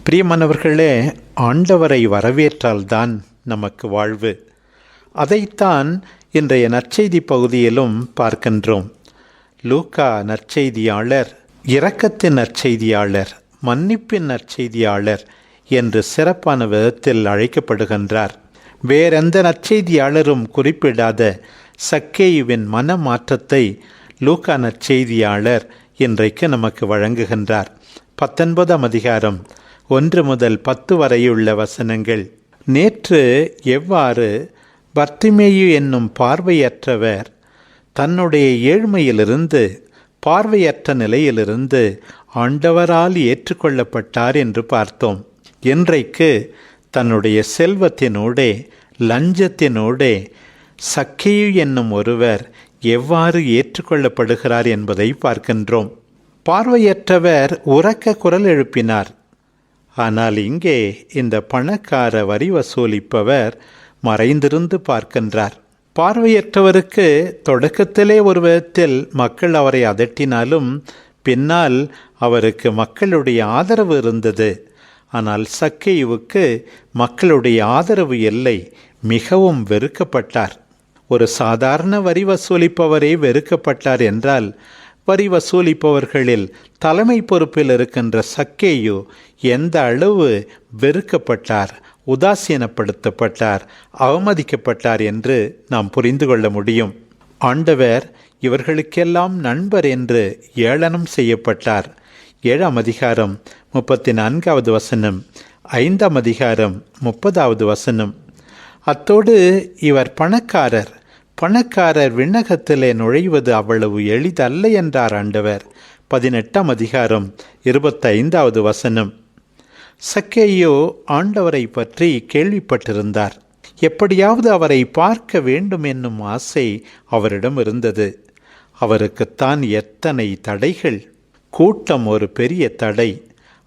பிரியமானவர்களே, ஆண்டவரை வரவேற்றால்தான் நமக்கு வாழ்வு. அதைத்தான் இன்றைய நற்செய்தி பகுதியிலும் பார்க்கின்றோம். லூக்கா நற்செய்தியாளர் இரக்கத்தின் நற்செய்தியாளர், மன்னிப்பின் நற்செய்தியாளர் என்று சிறப்பான விதத்தில் அழைக்கப்படுகின்றார். வேறெந்த நற்செய்தியாளரும் குறிப்பிடாத சக்கேயுவின் மனமாற்றத்தை லூக்கா நற்செய்தியாளர் இன்றைக்கு நமக்கு வழங்குகின்றார். 19ஆம் அதிகாரம் 1 முதல் 10 வரையுள்ள வசனங்கள். நேற்று எவ்வாறு பர்த்திமேயு என்னும் பார்வையற்றவர் தன்னுடைய ஏழ்மையிலிருந்து, பார்வையற்ற நிலையிலிருந்து ஆண்டவரால் ஏற்றுக்கொள்ளப்பட்டார் என்று பார்த்தோம். இன்றைக்கு தன்னுடைய செல்வத்தினூடே, லஞ்சத்தினூடே சக்கேயு என்னும் ஒருவர் எவ்வாறு ஏற்றுக்கொள்ளப்படுகிறார் என்பதை பார்க்கின்றோம். பார்வையற்றவர் உரக்க குரல் எழுப்பினார். ஆனால் இங்கே இந்த பணக்கார வரி வசூலிப்பவர் மறைந்திருந்து பார்க்கின்றார். பார்வையற்றவருக்கு தொடக்கத்திலே ஒரு விதத்தில் மக்கள் அவரை அதட்டினாலும் பின்னால் அவருக்கு மக்களுடைய ஆதரவு இருந்தது. ஆனால் சக்கேயுவுக்கு மக்களுடைய ஆதரவு இல்லை, மிகவும் வெறுக்கப்பட்டார். ஒரு சாதாரண வரி வசூலிப்பவரே வெறுக்கப்பட்டார் என்றால், வரி வசூலிப்பவர்களில் தலைமை பொறுப்பில் இருக்கின்ற சக்கேயு எந்த அளவு வெறுக்கப்பட்டார், உதாசீனப்படுத்தப்பட்டார், அவமதிக்கப்பட்டார் என்று நாம் புரிந்து கொள்ள முடியும். ஆண்டவர் இவர்களுக்கெல்லாம் நண்பர் என்று ஏளனம் செய்யப்பட்டார். 7ஆம் அதிகாரம் 34வது வசனம், 5ஆம் அதிகாரம் 30வது வசனம். அத்தோடு இவர் பணக்காரர் விண்ணகத்திலே நுழைவது அவ்வளவு எளிதல்ல என்றார் ஆண்டவர். 18ஆம் அதிகாரம் 25வது வசனம். சக்கேயு ஆண்டவரை பற்றி கேள்விப்பட்டிருந்தார். எப்படியாவது அவரை பார்க்க வேண்டும் என்னும் ஆசை அவரிடம் இருந்தது. அவருக்குத்தான் எத்தனை தடைகள்! கூட்டம் ஒரு பெரிய தடை,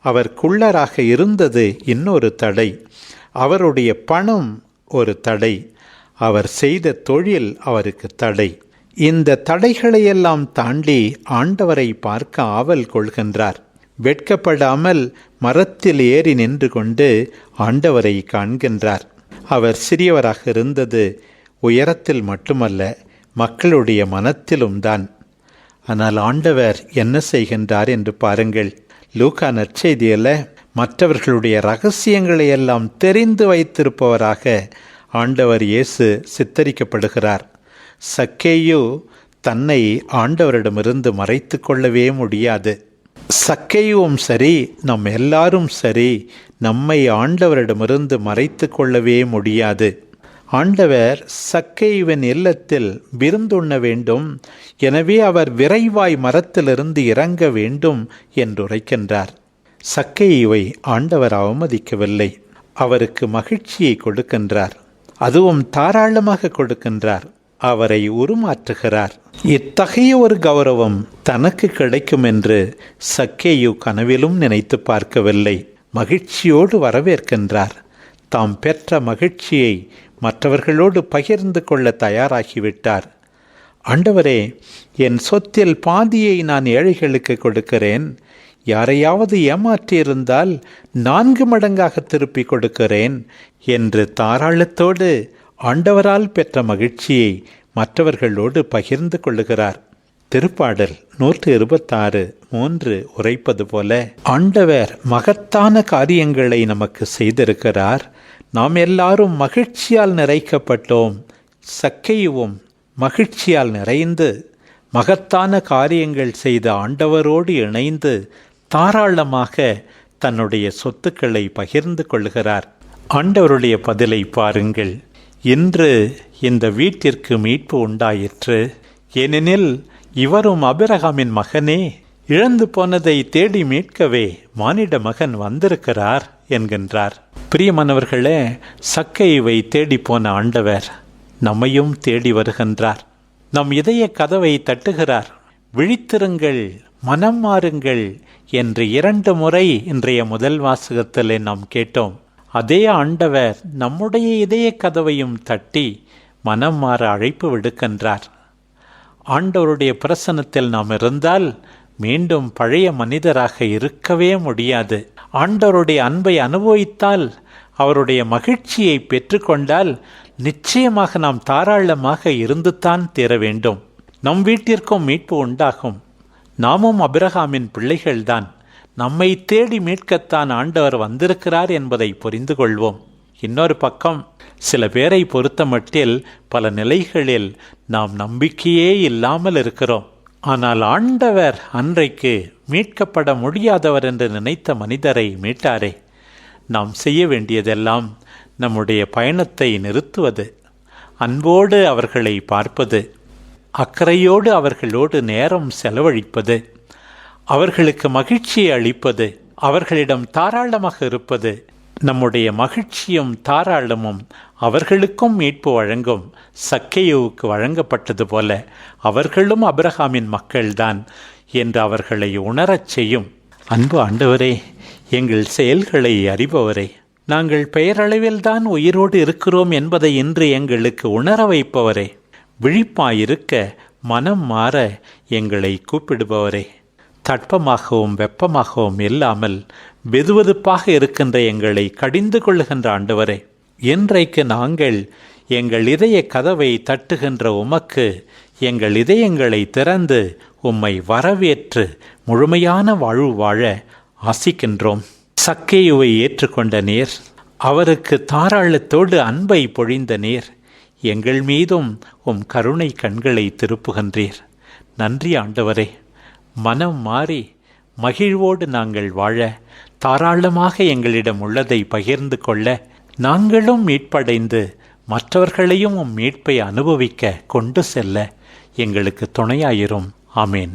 அவர் குள்ளராக இருந்தது இன்னொரு தடை, அவருடைய பணம் ஒரு தடை, அவர் செய்த தொழில் அவருக்கு தடை. இந்த தடைகளையெல்லாம் தாண்டி ஆண்டவரை பார்க்க ஆவல் கொள்கின்றார். வெட்கப்படாமல் மரத்தில் ஏறி நின்று கொண்டு ஆண்டவரை காண்கின்றார். அவர் சிறியவராக இருந்தது உயரத்தில் மட்டுமல்ல, மக்களுடைய மனத்திலும் தான். ஆனால் ஆண்டவர் என்ன செய்கின்றார் என்று பாருங்கள். லூக்கா நற்செய்தியில் மற்றவர்களுடைய இரகசியங்களை எல்லாம் தெரிந்து வைத்திருப்பவராக ஆண்டவர் இயேசு சித்தரிக்கப்படுகிறார். சக்கேயு தன்னை ஆண்டவரிடமிருந்து மறைத்து கொள்ளவே முடியாது. சக்கேயுவும் சரி, நம் எல்லாரும் சரி, நம்மை ஆண்டவரிடமிருந்து மறைத்து கொள்ளவே முடியாது. ஆண்டவர் சக்கேயுவின் இல்லத்தில் விருந்துண்ண வேண்டும், எனவே அவர் விரைவாய் மரத்திலிருந்து இறங்க வேண்டும் என்று உரைக்கின்றார். சக்கேயுவை ஆண்டவர் அவமதிக்கவில்லை, அவருக்கு மகிழ்ச்சியை கொடுக்கின்றார், அதுவும் தாராளமாக கொடுக்கின்றார். அவரை உருமாற்றுகிறார். இத்தகைய ஒரு கௌரவம் தனக்கு கிடைக்கும் என்று சக்கேயு கனவிலும் நினைத்து பார்க்கவில்லை. மகிழ்ச்சியோடு வரவேற்கின்றார். தாம் பெற்ற மகிழ்ச்சியை மற்றவர்களோடு பகிர்ந்து கொள்ள தயாராகிவிட்டார். ஆண்டவரே, என் சொத்தில் பாதியை நான் ஏழைகளுக்கு கொடுக்கிறேன், யாரையாவது ஏமாற்றியிருந்தால் 4 மடங்காக திருப்பி கொடுக்கிறேன் என்று தாராளத்தோடு ஆண்டவரால் பெற்ற மகிழ்ச்சியை மற்றவர்களோடு பகிர்ந்து கொள்ளுகிறார். திருப்பாடல் 126:3 உரைப்பது போல, ஆண்டவர் மகத்தான காரியங்களை நமக்கு செய்திருக்கிறார். நாம் எல்லாரும் மகிழ்ச்சியால் நிறைக்கப்பட்டோம். சக்கேயுவும் மகிழ்ச்சியால் நிறைந்து மகத்தான காரியங்கள் செய்த ஆண்டவரோடு இணைந்து தாராளமாக தன்னுடைய சொத்துக்களை பகிர்ந்து கொள்கிறார். ஆண்டவருடைய பதிலை பாருங்கள். இன்று இந்த வீட்டிற்கு மீட்பு உண்டாயிற்று, ஏனெனில் இவரும் ஆபிரகாமின் மகனே, இழந்து போனதை தேடி மீட்கவே மானிட மகன் வந்திருக்கிறார் என்கின்றார். பிரியமானவர்களே, சக்கேயுவை தேடி போன ஆண்டவர் நம்மையும் தேடி வருகின்றார். நம் இதய கதவை தட்டுகிறார். விழித்திருங்கள், மனம் மாறுங்கள் என்று 2 முறை இன்றைய முதல் வாசகத்திலே நாம் கேட்டோம். அதே ஆண்டவர் நம்முடைய இதய கதவையும் தட்டி மனம் மாற அழைப்பு விடுக்கின்றார். ஆண்டவருடைய பிரசன்னத்தில் நாம் இருந்தால் மீண்டும் பழைய மனிதராக இருக்கவே முடியாது. ஆண்டவருடைய அன்பை அனுபவித்தால், அவருடைய மகிழ்ச்சியை பெற்றுக்கொண்டால் நிச்சயமாக நாம் தாராளமாக இருந்துதான் தீர வேண்டும். நம் வீட்டிற்கும் மீட்பு உண்டாகும். நாமும் அபிரகாமின் பிள்ளைகள்தான். நம்மை தேடி மீட்கத்தான் ஆண்டவர் வந்திருக்கிறார் என்பதை புரிந்து கொள்வோம். இன்னொரு பக்கம், சில பேரை பொறுத்தமட்டில் பல நிலைகளில் நாம் நம்பிக்கையே இல்லாமல் இருக்கிறோம். ஆனால் ஆண்டவர் அன்றைக்கு மீட்கப்பட முடியாதவர் என்று நினைத்த மனிதரை மீட்டாரே. நாம் செய்ய வேண்டியதெல்லாம் நம்முடைய பயணத்தை நிறுத்துவது, அன்போடு அவர்களை பார்ப்பது, அக்கறையோடு அவர்களோடு நேரம் செலவழிப்பது, அவர்களுக்கு மகிழ்ச்சியை அளிப்பது, அவர்களிடம் தாராளமாக இருப்பது. நம்முடைய மகிழ்ச்சியும் தாராளமும் அவர்களுக்கும் மீட்பு வழங்கும். சக்கேயுவுக்கு வழங்கப்பட்டது போல அவர்களும் அபிரகாமின் மக்கள்தான் என்று அவர்களை உணரச் செய்யும். அன்பு ஆண்டவரே, எங்கள் செயல்களை அறிபவரே, நாங்கள் பெயரளவில்தான் உயிரோடு இருக்கிறோம் என்பதை இன்று எங்களுக்கு உணர வைப்பவரே, விழிப்பாயிருக்க மனம் மாற எங்களை கூப்பிடுபவரே, தட்பமாகவும் வெப்பமாகவும் இல்லாமல் வெதுவெதுப்பாக இருக்கின்ற எங்களை கடிந்து கொள்ளுகின்ற ஆண்டவரே, இன்றைக்கு நாங்கள் எங்கள் இதய கதவை தட்டுகின்ற உமக்கு எங்கள் இதயங்களை திறந்து உம்மை வரவேற்று முழுமையான வாழ்வு வாழ ஆசிக்கின்றோம். சக்கேயுவை ஏற்றுக்கொண்ட நீர், அவருக்கு தாராளத்தோடு அன்பை பொழிந்த நீர், எங்கள் மீதும் உம் கருணை கண்களை திருப்புகின்றீர். நன்றி ஆண்டவரே. மனம் மாறி மகிழ்வோடு நாங்கள் வாழ, தாராளமாக எங்களிடம் உள்ளதை பகிர்ந்து கொள்ள, நாங்களும் மீட்படைந்து மற்றவர்களையும் மீட்பை அனுபவிக்க கொண்டு செல்ல எங்களுக்கு துணையாயிரும். ஆமேன்.